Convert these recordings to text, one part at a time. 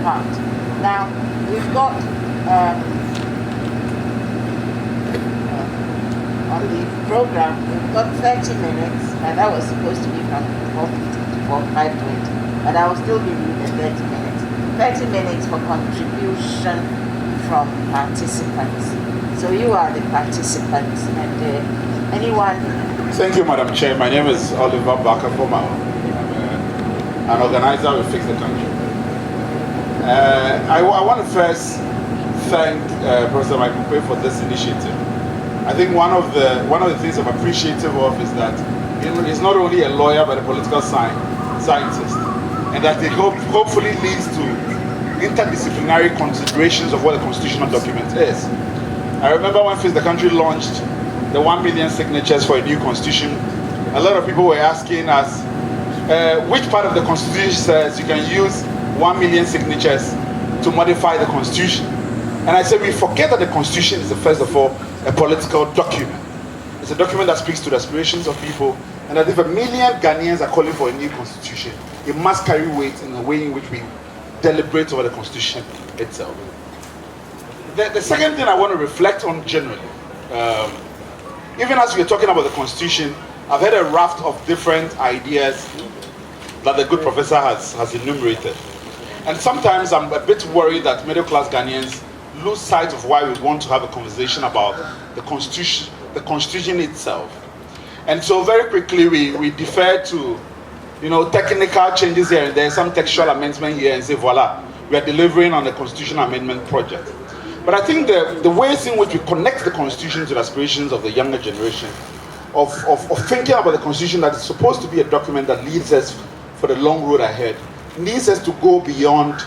part. Now, we've got on the program, we've got 30 minutes, and that was supposed to be from 4:50 to 5:20, but I will still give you the 30 minutes. 30 minutes for contribution from participants. So you are the participants, and anyone. Thank you, Madam Chair. My name is Oliver Bakafoma. I'm an organizer with Fix the Country. I want to first thank Professor Michael Quay for this initiative. I think one of the things I'm appreciative of is that he's not only a lawyer but a political scientist, and that it hopefully leads to interdisciplinary considerations of what a constitutional document is. I remember when Fix the Country launched the 1 million signatures for a new constitution, a lot of people were asking us, which part of the constitution says you can use 1 million signatures to modify the constitution? And I said, we forget that the constitution is, first of all, a political document. It's a document that speaks to the aspirations of people, and that if 1 million Ghanaians are calling for a new constitution, it must carry weight in the way in which we deliberate over the constitution itself. The second thing I want to reflect on generally, even as we're talking about the constitution, I've had a raft of different ideas that the good professor has enumerated. And sometimes I'm a bit worried that middle class Ghanaians lose sight of why we want to have a conversation about the constitution itself. And so very quickly we defer to, technical changes here and there, some textual amendment here, and say, voila, we are delivering on the constitutional amendment project. But I think the ways in which we connect the constitution to the aspirations of the younger generation, of thinking about the constitution that is supposed to be a document that leads us for the long road ahead, needs us to go beyond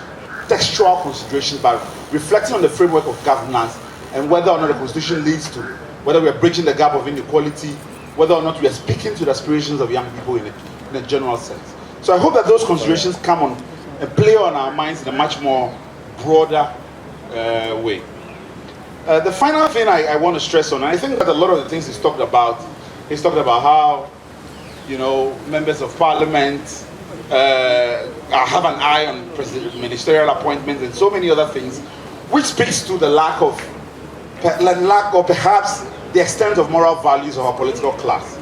textual considerations by reflecting on the framework of governance and whether or not the constitution leads to, whether we are bridging the gap of inequality, whether or not we are speaking to the aspirations of young people in a general sense. So I hope that those considerations come on and play on our minds in a much more broader way. The final thing I want to stress on, and I think that a lot of the things he's talked about how, members of parliament have an eye on ministerial appointments and so many other things, which speaks to the lack or perhaps the extent of moral values of our political class.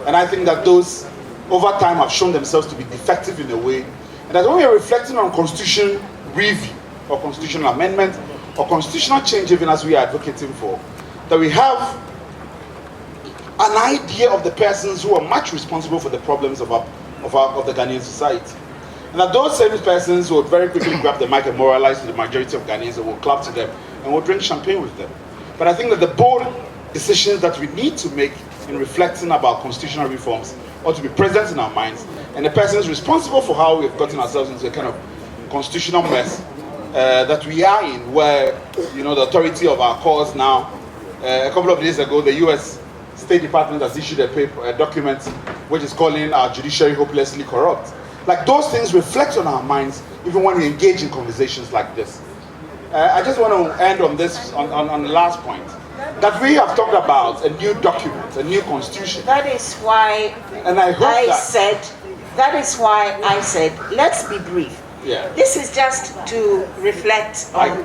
And I think that those over time have shown themselves to be defective in a way, and that when we are reflecting on constitution review or constitutional amendment or constitutional change, even as we are advocating for, that we have an idea of the persons who are much responsible for the problems of the Ghanaian society. And that those same persons will very quickly grab the mic and moralize to the majority of Ghanaians and will clap to them and will drink champagne with them. But I think that the bold decisions that we need to make in reflecting about constitutional reforms ought to be present in our minds, and the persons responsible for how we've gotten ourselves into a kind of constitutional mess that we are in, where the authority of our cause now, a couple of days ago, the US State Department has issued a document which is calling our judiciary hopelessly corrupt. Like, those things reflect on our minds even when we engage in conversations like this. I just want to end on this, on the last point, that we have talked about a new document, a new constitution. That is why that is why I said, let's be brief. Yeah. This is just to reflect on, I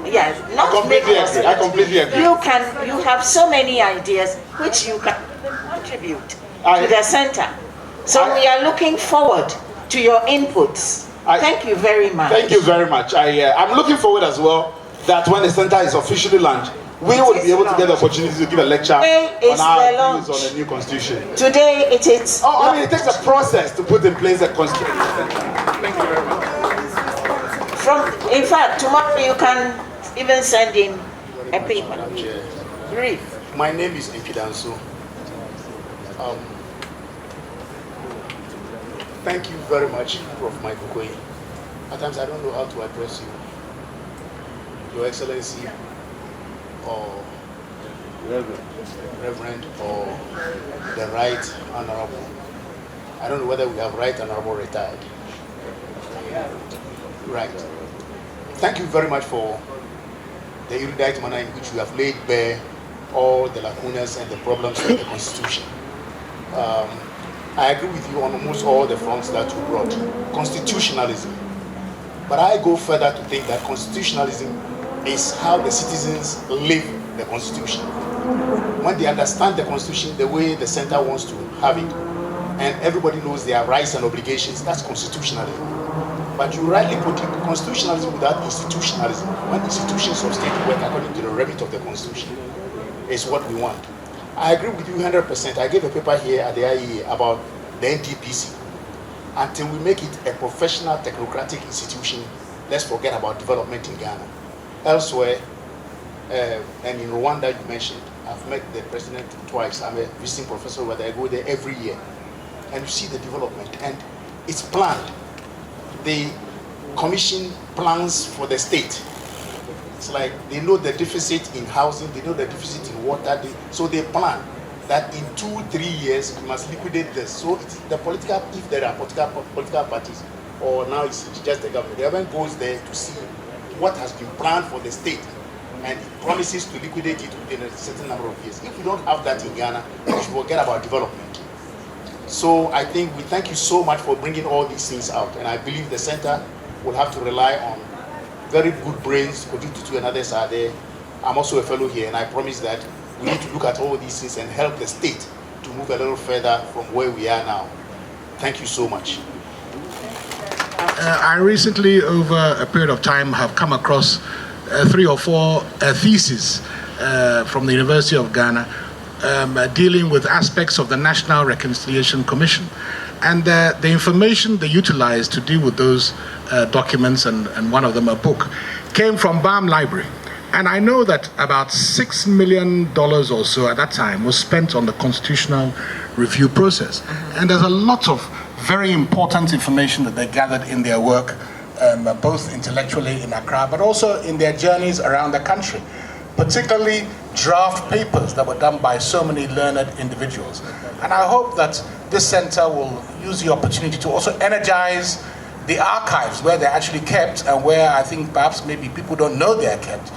completely agree. You have so many ideas which you can contribute to the center. So we are looking forward to your inputs. Thank you very much. Thank you very much. I'm looking forward as well that when the center is officially launched, we will be able to get the opportunity to give a lecture on our views on the new constitution. Today it is. It takes a process to put in place a constitution. Thank you very much. In fact, tomorrow you can even send in a paper. Brief. My name is Impidanso. Thank you very much, Prof. Michael Quay. At times I don't know how to address you. Your Excellency, or Reverend, or the Right Honorable. I don't know whether we have Right Honorable retired. Right. Thank you very much for the erudite manner in which you have laid bare all the lacunas and the problems of the Constitution. I agree with you on almost all the fronts that you brought. Constitutionalism. But I go further to think that constitutionalism is how the citizens live the constitution. When they understand the constitution the way the center wants to have it, and everybody knows their rights and obligations, that's constitutionalism. But you rightly put it, constitutionalism without institutionalism, when institutions of state work according to the remit of the constitution, is what we want. I agree with you 100%. I gave a paper here at the IEA about the NDPC. Until we make it a professional technocratic institution, let's forget about development in Ghana. Elsewhere, and in Rwanda you mentioned, I've met the president twice. I'm a visiting professor where I go there every year. And you see the development, and it's planned. The commission plans for the state. It's like they know the deficit in housing, they know the deficit in water, so they plan that in 2-3 years we must liquidate this. So it's the political, if there are political parties, or now it's just the government goes there to see what has been planned for the state, and it promises to liquidate it within a certain number of years. If we don't have that in Ghana, we should forget about development. So I think we thank you so much for bringing all these things out, and I believe the center will have to rely on very good brains. Koju Tutu and others are there. I'm also a fellow here, and I promise that we need to look at all these things and help the state to move a little further from where we are now. Thank you so much. I recently, over a period of time, have come across 3 or 4 theses from the University of Ghana dealing with aspects of the National Reconciliation Commission. And the information they utilized to deal with those documents, and one of them a book, came from BAM Library. And I know that about $6 million or so at that time was spent on the constitutional review process. And there's a lot of very important information that they gathered in their work, both intellectually in Accra, but also in their journeys around the country, particularly draft papers that were done by so many learned individuals. And I hope that this center will use the opportunity to also energize the archives where they're actually kept, and where I think perhaps maybe people don't know they're kept,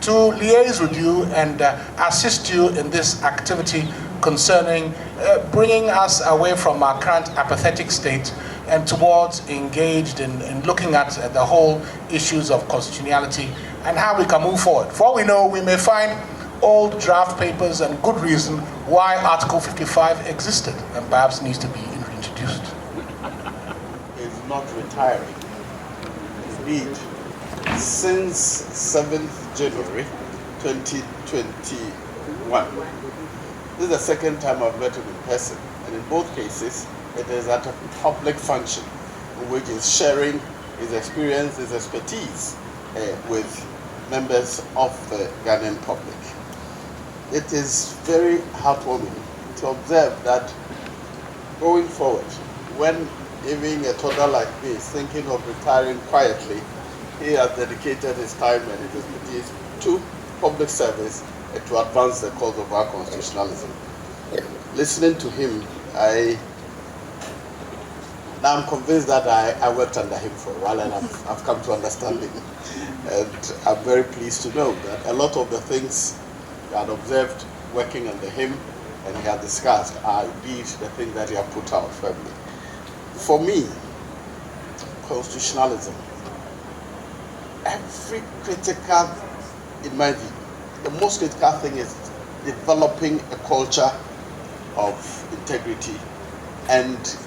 to liaise with you and assist you in this activity concerning bringing us away from our current apathetic state and towards engaged in looking at the whole issues of constitutionality and how we can move forward. For all we know, we may find old draft papers and good reason why Article 55 existed and perhaps needs to be reintroduced. Is not retiring. Indeed, since 7th January 2021, this is the second time I've met him in person, and in both cases, it is at a public function in which he's sharing his experience, his expertise with members of the Ghanaian public. It is very heartwarming to observe that going forward, when even a toddler like me is thinking of retiring quietly, he has dedicated his time and his expertise to public service and to advance the cause of our constitutionalism. Listening to him, now I'm convinced that I worked under him for a while, and I've come to understand him. And I'm very pleased to know that a lot of the things I had observed working under him and he had discussed are indeed the things that he had put out firmly. For me, constitutionalism, every critical, in my view, the most critical thing is developing a culture of integrity and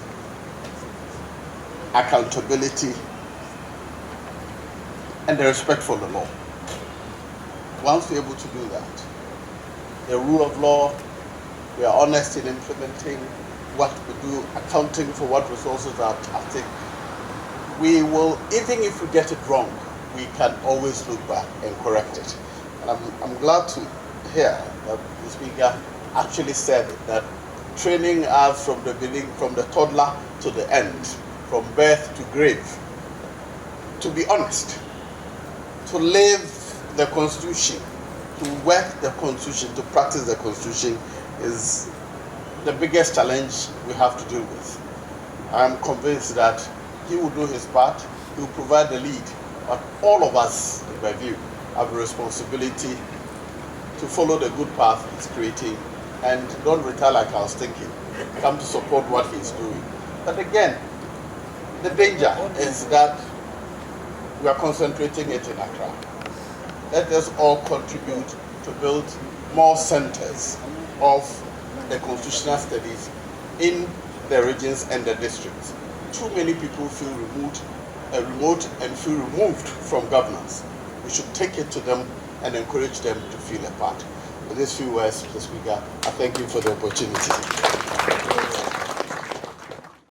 accountability and the respect for the law. Once we're able to do that, the rule of law, we are honest in implementing what we do, accounting for what resources are at stake, we will, even if we get it wrong, we can always look back and correct it. And I'm glad to hear that the speaker actually said that training us from the beginning, from the toddler to the end, from birth to grave, to be honest, to live the Constitution, to work the Constitution, to practice the Constitution is the biggest challenge we have to deal with. I'm convinced that he will do his part, he will provide the lead, but all of us, in my view, have a responsibility to follow the good path he's creating and don't retire like I was thinking. Come to support what he's doing. But again, the danger is that we are concentrating it in Accra. Let us all contribute to build more centers of the constitutional studies in the regions and the districts. Too many people feel remote and feel removed from governance. We should take it to them and encourage them to feel a part. With these few words, Mr. Speaker, I thank you for the opportunity.